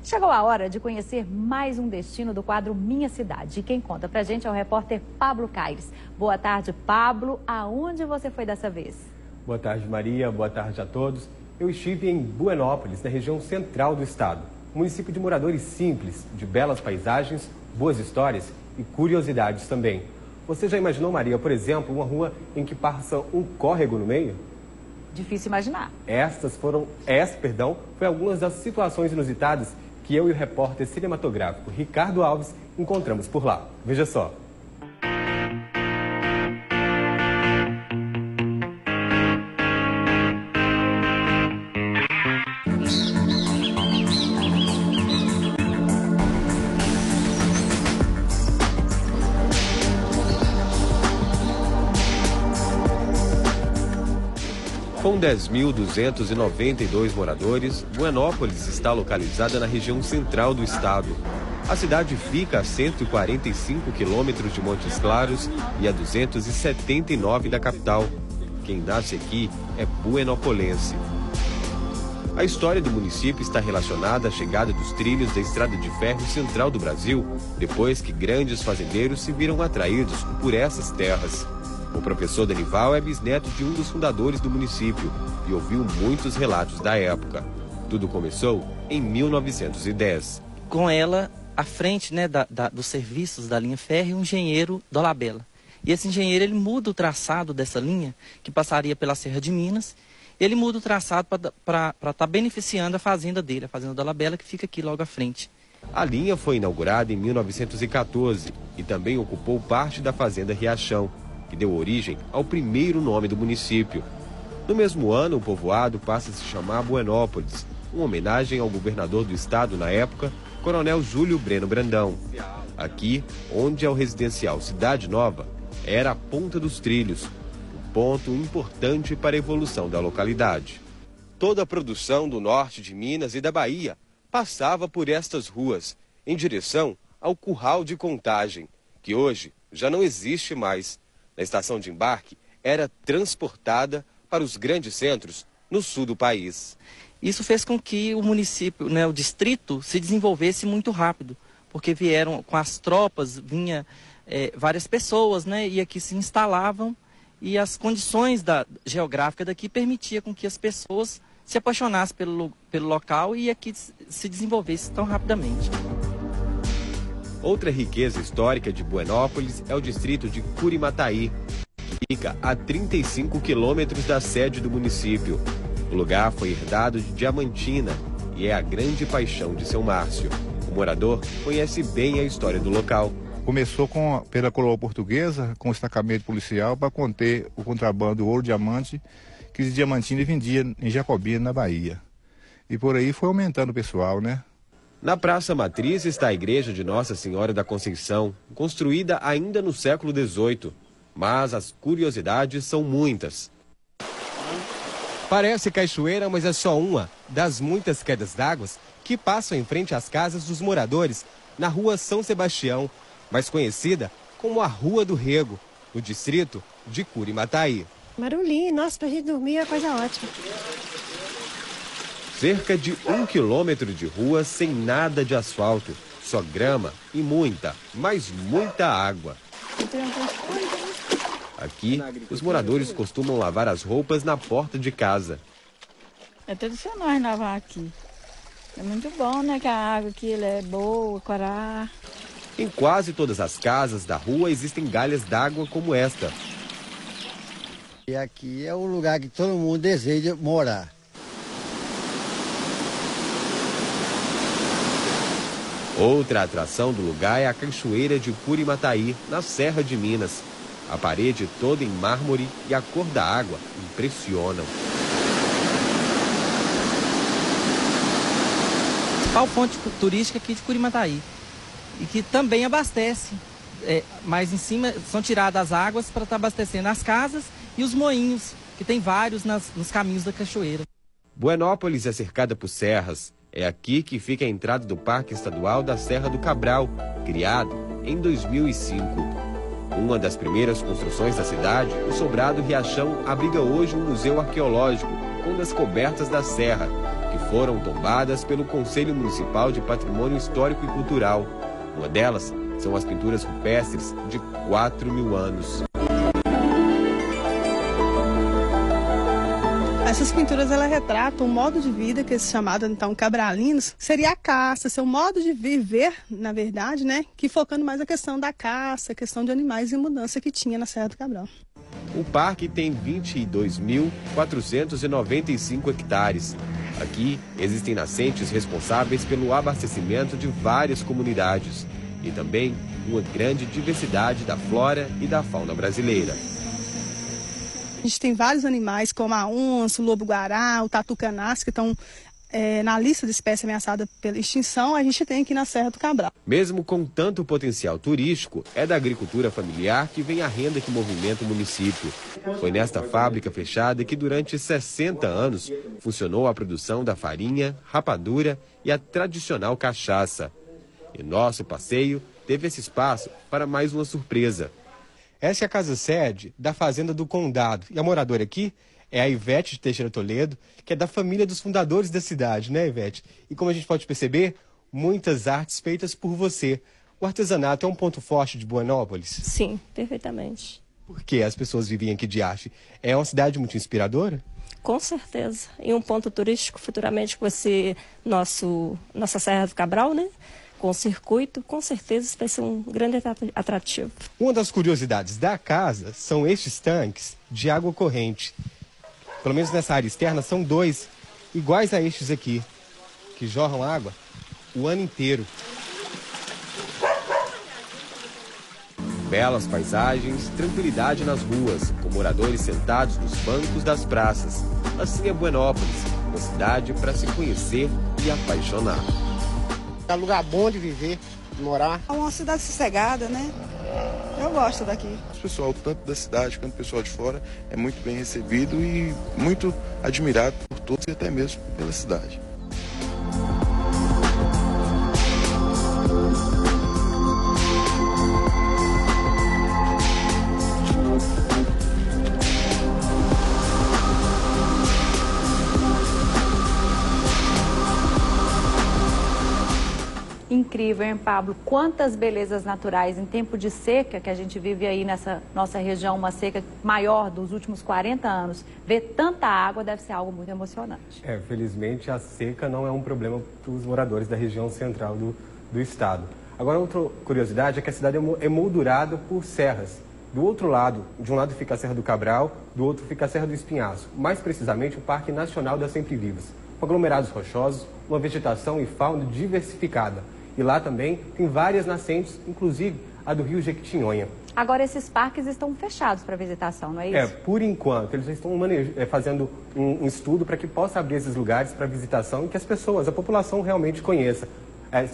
Chegou a hora de conhecer mais um destino do quadro Minha Cidade. E quem conta pra gente é o repórter Pablo Caires. Boa tarde, Pablo. Aonde você foi dessa vez? Boa tarde, Maria. Boa tarde a todos. Eu estive em Buenópolis, na região central do estado. Um município de moradores simples, de belas paisagens, boas histórias e curiosidades também. Você já imaginou, Maria, por exemplo, uma rua em que passa um córrego no meio? Difícil imaginar. Essa foi algumas das situações inusitadas que eu e o repórter cinematográfico Ricardo Alves encontramos por lá. Veja só. Com 10.292 moradores, Buenópolis está localizada na região central do estado. A cidade fica a 145 quilômetros de Montes Claros e a 279 da capital. Quem nasce aqui é buenopolense. A história do município está relacionada à chegada dos trilhos da Estrada de Ferro Central do Brasil, depois que grandes fazendeiros se viram atraídos por essas terras. O professor Danival é bisneto de um dos fundadores do município e ouviu muitos relatos da época. Tudo começou em 1910. Com ela, à frente, né, dos serviços da linha férrea, um engenheiro Dolabella. E esse engenheiro ele muda o traçado dessa linha, que passaria pela Serra de Minas. Ele muda o traçado para estar beneficiando a fazenda dele, a fazenda Dolabella, que fica aqui logo à frente. A linha foi inaugurada em 1914 e também ocupou parte da fazenda Riachão, que deu origem ao primeiro nome do município. No mesmo ano, o povoado passa a se chamar Buenópolis, uma homenagem ao governador do estado na época, Coronel Júlio Breno Brandão. Aqui, onde é o residencial Cidade Nova, era a Ponta dos Trilhos, um ponto importante para a evolução da localidade. Toda a produção do norte de Minas e da Bahia passava por estas ruas, em direção ao Curral de Contagem, que hoje já não existe mais. Na estação de embarque, era transportada para os grandes centros no sul do país. Isso fez com que o município, né, o distrito, se desenvolvesse muito rápido, porque vieram com as tropas, vinha várias pessoas, né, e aqui se instalavam, e as condições geográficas daqui permitiam com que as pessoas se apaixonassem pelo local e aqui se desenvolvesse tão rapidamente. Outra riqueza histórica de Buenópolis é o distrito de Curimataí, que fica a 35 quilômetros da sede do município. O lugar foi herdado de Diamantina e é a grande paixão de seu Márcio. O morador conhece bem a história do local. Começou pela coroa portuguesa, com o destacamento policial para conter o contrabando ouro-diamante que de Diamantina vendia em Jacobina, na Bahia. E por aí foi aumentando o pessoal, né? Na Praça Matriz está a igreja de Nossa Senhora da Conceição, construída ainda no século XVIII. Mas as curiosidades são muitas. Parece cachoeira, mas é só uma das muitas quedas d'água que passam em frente às casas dos moradores na rua São Sebastião, mais conhecida como a Rua do Rego, no distrito de Curimataí. Barulhinho, nossa, pra gente dormir é coisa ótima. Cerca de 1 quilômetro de rua sem nada de asfalto, só grama e muita, mas muita água. Aqui, os moradores costumam lavar as roupas na porta de casa. É tradicional lavar aqui. É muito bom, né? Que a água aqui ela é boa, corá. Em quase todas as casas da rua existem galhas d'água como esta. E aqui é o lugar que todo mundo deseja morar. Outra atração do lugar é a Cachoeira de Curimataí, na Serra de Minas. A parede toda em mármore e a cor da água impressionam. A principal fonte turística aqui de Curimataí, e que também abastece, mas em cima são tiradas as águas para estar abastecendo as casas e os moinhos, que tem vários nos caminhos da cachoeira. Buenópolis é cercada por serras. É aqui que fica a entrada do Parque Estadual da Serra do Cabral, criado em 2005. Uma das primeiras construções da cidade, o sobrado Riachão abriga hoje um museu arqueológico com descobertas da serra, que foram tombadas pelo Conselho Municipal de Patrimônio Histórico e Cultural. Uma delas são as pinturas rupestres de 4.000 anos. Essas pinturas elas retratam um modo de vida que é chamado então cabralinos, seria a caça, seu modo de viver, na verdade, né, que focando mais a questão da caça, a questão de animais e mudança que tinha na Serra do Cabral. O parque tem 22.495 hectares. Aqui existem nascentes responsáveis pelo abastecimento de várias comunidades e também uma grande diversidade da flora e da fauna brasileira. A gente tem vários animais como a onça, o lobo-guará, o tatu-canastra, que estão na lista de espécies ameaçadas pela extinção. A gente tem aqui na Serra do Cabral. Mesmo com tanto potencial turístico, é da agricultura familiar que vem a renda que movimenta o município. Foi nesta fábrica fechada que durante 60 anos funcionou a produção da farinha, rapadura e a tradicional cachaça. E nosso passeio teve esse espaço para mais uma surpresa. Essa é a casa-sede da Fazenda do Condado. E a moradora aqui é a Ivete de Teixeira Toledo, que é da família dos fundadores da cidade, né, Ivete? E como a gente pode perceber, muitas artes feitas por você. O artesanato é um ponto forte de Buenópolis? Sim, perfeitamente. Por que as pessoas vivem aqui de arte? É uma cidade muito inspiradora? Com certeza. E um ponto turístico futuramente que vai ser nossa Serra do Cabral, né? Com o circuito, com certeza vai ser um grande atrativo. Uma das curiosidades da casa são estes tanques de água corrente. Pelo menos nessa área externa são 2, iguais a estes aqui, que jorram água o ano inteiro. Belas paisagens, tranquilidade nas ruas, com moradores sentados nos bancos das praças. Assim é Buenópolis, uma cidade para se conhecer e apaixonar. É um lugar bom de viver, de morar. É uma cidade sossegada, né? Eu gosto daqui. O pessoal, tanto da cidade quanto o pessoal de fora, é muito bem recebido e muito admirado por todos e até mesmo pela cidade. Incrível, hein, Pablo? Quantas belezas naturais em tempo de seca, que a gente vive aí nessa nossa região, uma seca maior dos últimos 40 anos. Ver tanta água deve ser algo muito emocionante. Felizmente a seca não é um problema para os moradores da região central do estado. Agora, outra curiosidade é que a cidade é moldurada por serras. Do outro lado, de um lado fica a Serra do Cabral, do outro fica a Serra do Espinhaço. Mais precisamente, o Parque Nacional das Sempre Vivas. Com aglomerados rochosos, uma vegetação e fauna diversificada. E lá também tem várias nascentes, inclusive a do rio Jequitinhonha. Agora, esses parques estão fechados para visitação, não é isso? Por enquanto. Eles estão fazendo um estudo para que possa abrir esses lugares para visitação e que as pessoas, a população realmente conheça.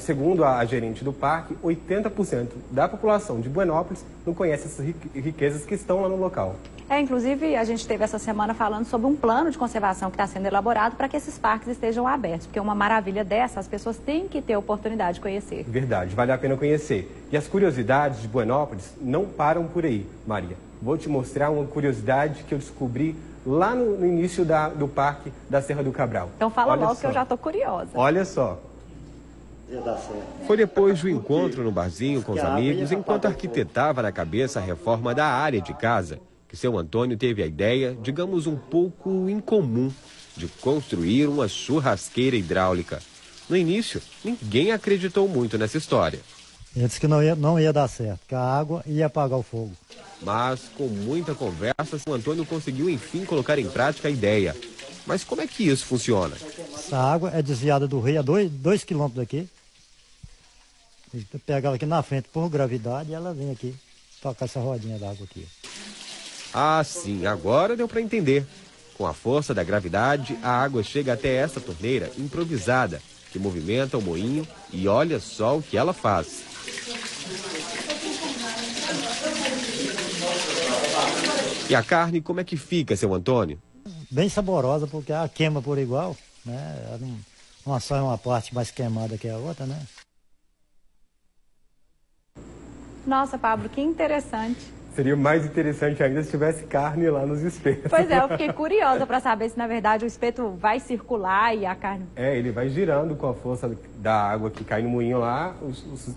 Segundo a gerente do parque, 80% da população de Buenópolis não conhece essas riquezas que estão lá no local. Inclusive, a gente teve essa semana falando sobre um plano de conservação que está sendo elaborado para que esses parques estejam abertos, porque uma maravilha dessa, as pessoas têm que ter a oportunidade de conhecer. Verdade, vale a pena conhecer. E as curiosidades de Buenópolis não param por aí, Maria. Vou te mostrar uma curiosidade que eu descobri lá no início do parque da Serra do Cabral. Então fala logo que eu já estou curiosa. Olha só. Foi depois do encontro no barzinho com os amigos, enquanto arquitetava na cabeça a reforma da área de casa, que seu Antônio teve a ideia, digamos um pouco incomum, de construir uma churrasqueira hidráulica. No início, ninguém acreditou muito nessa história. Ele disse que não ia dar certo, que a água ia apagar o fogo. Mas, com muita conversa, seu Antônio conseguiu enfim colocar em prática a ideia. Mas como é que isso funciona? Essa água é desviada do rio a 2 quilômetros daqui. Pega ela aqui na frente por gravidade e ela vem aqui tocar essa rodinha d'água aqui. Ah, sim, agora deu para entender. Com a força da gravidade, a água chega até essa torneira improvisada, que movimenta o moinho e olha só o que ela faz. E a carne, como é que fica, seu Antônio? Bem saborosa, porque ela queima por igual, né? Ela não só é uma parte mais queimada que a outra, né? Nossa, Pablo, que interessante. Seria mais interessante ainda se tivesse carne lá nos espetos. Pois é, eu fiquei curiosa para saber se na verdade o espeto vai circular e a carne... Ele vai girando com a força da água que cai no moinho lá,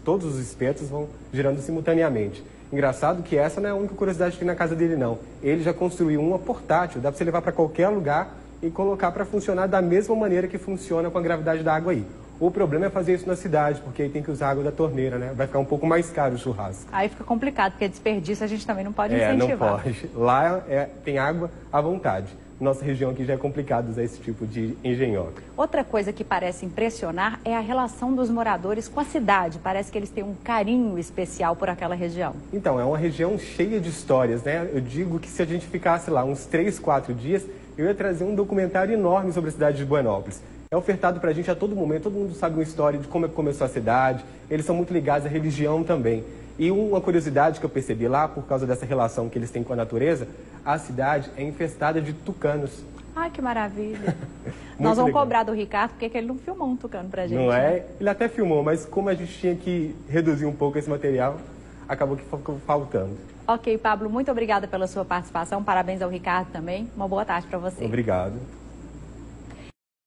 todos os espetos vão girando simultaneamente. Engraçado que essa não é a única curiosidade que tem na casa dele, não. Ele já construiu uma portátil, dá para você levar para qualquer lugar e colocar para funcionar da mesma maneira que funciona com a gravidade da água aí. O problema é fazer isso na cidade, porque aí tem que usar água da torneira, né? Vai ficar um pouco mais caro o churrasco. Aí fica complicado, porque desperdício a gente também não pode incentivar. Não pode. Lá tem água à vontade. Nossa região aqui já é complicado usar esse tipo de engenhoca. Outra coisa que parece impressionar é a relação dos moradores com a cidade. Parece que eles têm um carinho especial por aquela região. Então, é uma região cheia de histórias, né? Eu digo que se a gente ficasse lá uns 3, 4 dias, eu ia trazer um documentário enorme sobre a cidade de Buenópolis. É ofertado pra gente a todo momento, todo mundo sabe uma história de como é que começou a cidade, eles são muito ligados à religião também. E uma curiosidade que eu percebi lá, por causa dessa relação que eles têm com a natureza, a cidade é infestada de tucanos. Ai, que maravilha. Nós vamos cobrar do Ricardo, porque ele não filmou um tucano pra gente. Não é? Né? Ele até filmou, mas como a gente tinha que reduzir um pouco esse material, acabou que ficou faltando. Ok, Pablo, muito obrigada pela sua participação. Parabéns ao Ricardo também. Uma boa tarde para você. Obrigado.